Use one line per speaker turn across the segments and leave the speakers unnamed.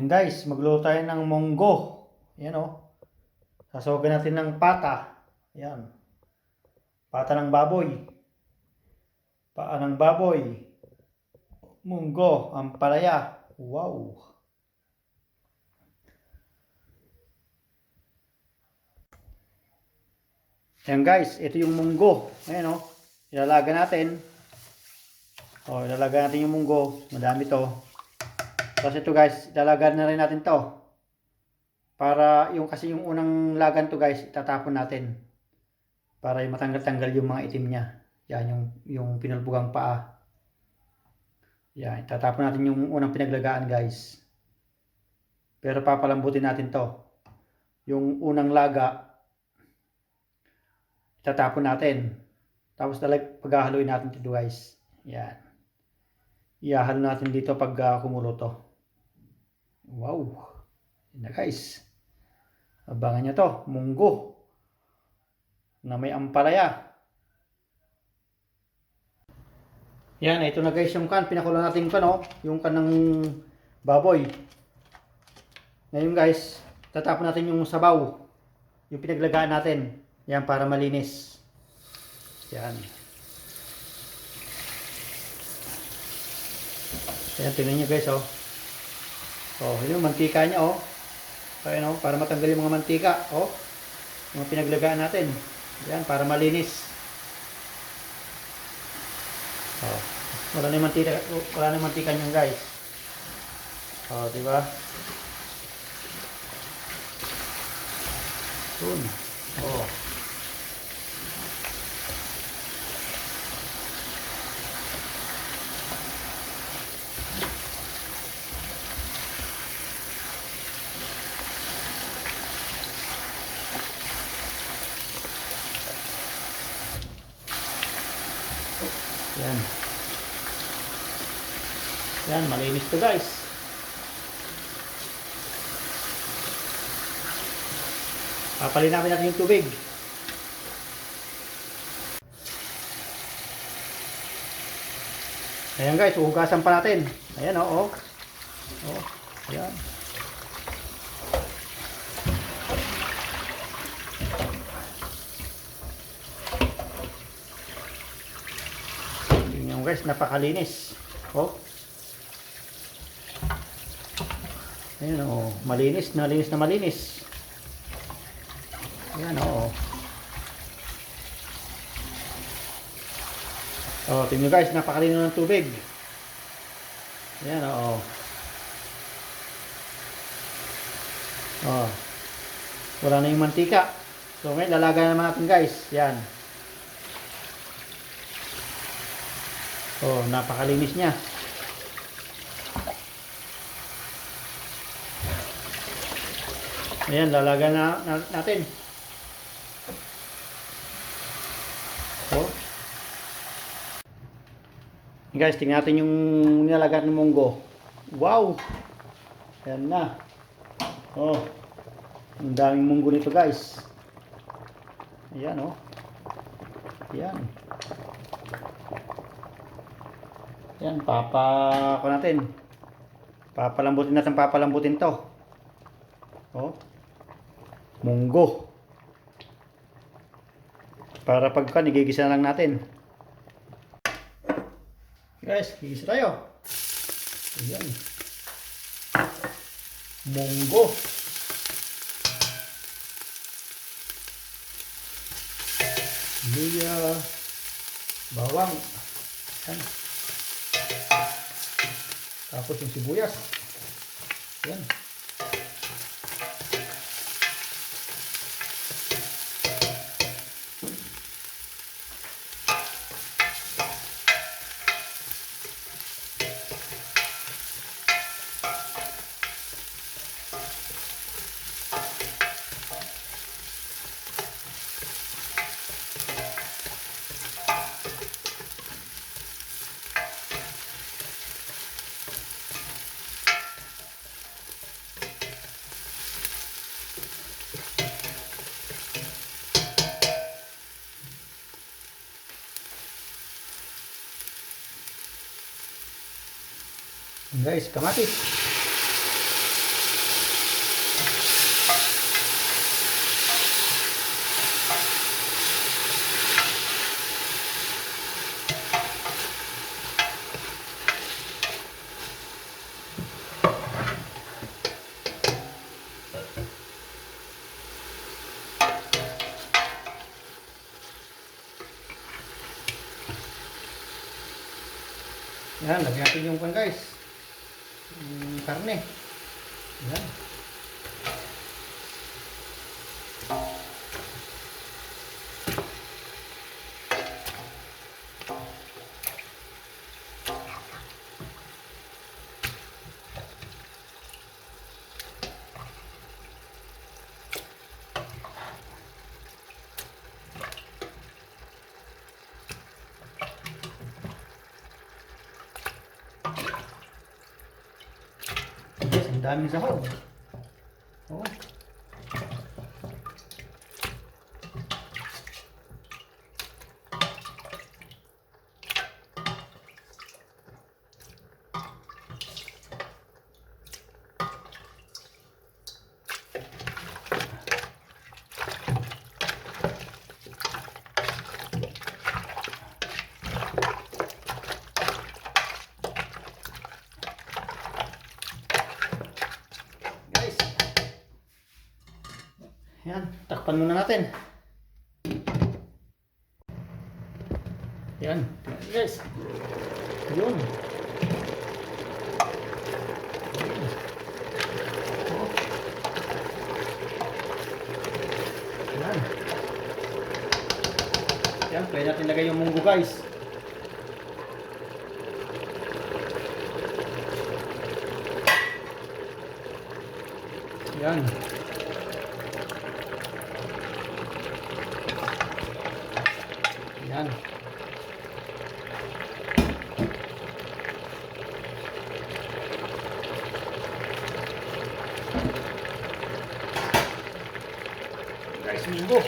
Ayan guys, magluto tayo ng munggo. Ayan o. Sasawagin natin ng pata. Ayan. Pata ng baboy. Paa ng baboy. Munggo, ampalaya. Wow. Ayan guys, ito yung munggo. Ayan o. Ilalaga natin. Ilalaga natin yung munggo. Madami to. Tapos ito guys, ilalaga na rin natin to. Para yung kasi yung unang lagan to guys, itatapon natin. Para matanggal-tanggal yung mga itim niya. Yan yung pinulbugang paa. Yan, itatapon natin yung unang pinaglagaan guys. Pero papalambutin natin to. Yung unang laga, itatapon natin. Tapos paghahaluin natin ito guys. Yan. Ihahalo natin dito pag kumulo to. Wow. Yan na guys. Abangan nyo to. Munggo. Na may ampalaya. Yan. Ito na guys yung pinakulo natin yung kan ng baboy. Ngayon guys, tatapon natin yung sabaw. Yung pinaglagaan natin. Yan para malinis. Yan. Ayan, tingnan nyo guys yun yung mantika nya Ayan para matanggal yung mga mantika yung pinaglagaan natin. Ayan, para malinis. Wala na yung mantika nyo guys. Diba? Yun. Yan. Yan, malinis to guys. Papalinapin natin yung tubig. Ayan guys, uhugasan pa natin. Ayan ayan. Guys, napakalinis. Ayan malinis na malinis. Ayan tingnan guys, napakalino ng tubig. Ayan wala na yung mantika. So ngayon lalagay naman natin guys. Yan. Napakalinis niya. Ayan, lalagyan natin. Guys, tingnan natin yung nilalagyan ng munggo. Wow! Ayan na. Ang daming munggo nito guys. Ayan Ayan. Yan, papalambutin to. Munggo. Para pagka igigisa lang natin. Guys, gigisa tayo. Ayan. Munggo. Luya. Bawang. Ayan. Tapos yung sibuyas. Yan. Guys, kamatis. Yan, lagyan natin yung pan guys. Yung karne. Yan. Yes, ang daming sahog. Oh. Guys. Yan, takpan muna natin. Yan, guys. Yun. Yan. Yan, pwede natin lagay yung munggo guys. Yan. Yan. Guys, munggo.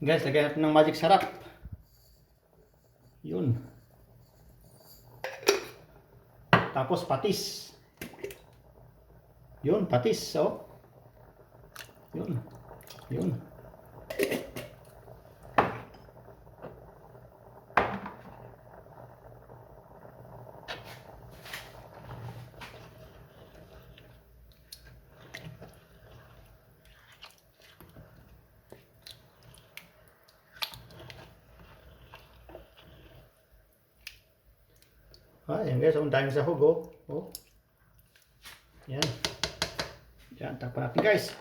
Guys, lagyan natin ng magic sarap. Yun. Tapos patis. Yun, patis. Oh. Yun. Yun. Yan guys, ang dami sahog oh. Oh. Yan. Yan, takpan natin guys.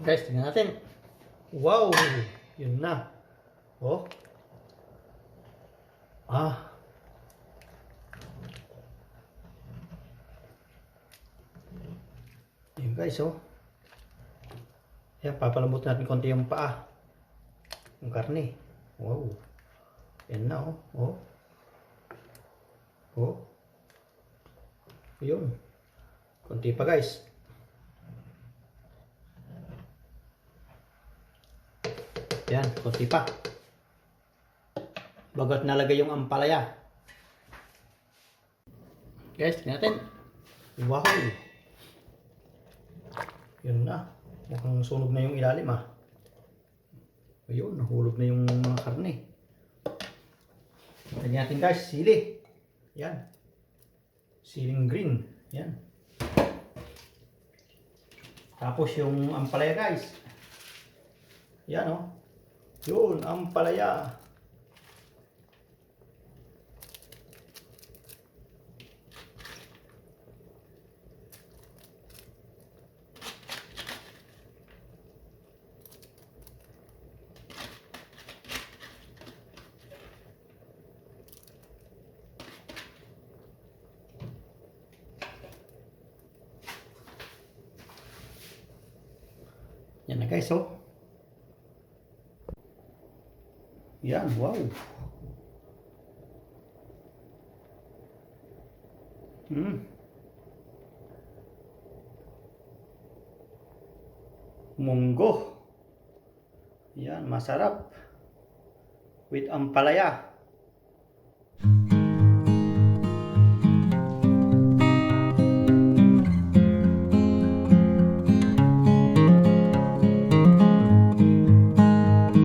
Guys, tingnan natin. Wow! Yun na. Oh. Ah. Yun guys, oh. Yan, papalambot natin konti yung paa. Yung karne. Wow. Yan na, oh. Oh. Oh. Yun. Konti pa guys. Yan, konti pa. Bagot nalagay yung ampalaya. Guys, tingnan natin. Wow. Yun na. Mukhang sunog na yung ilalim ah. Ayun, nahulog na yung mga karne. Lagyan natin guys, sili. Yan. Siling green. Yan. Tapos yung ampalaya guys. Yan oh. Yun, ampalaya. Yan na guys, oh. Yan, wow. munggo. Yan, masarap. With ampalaya.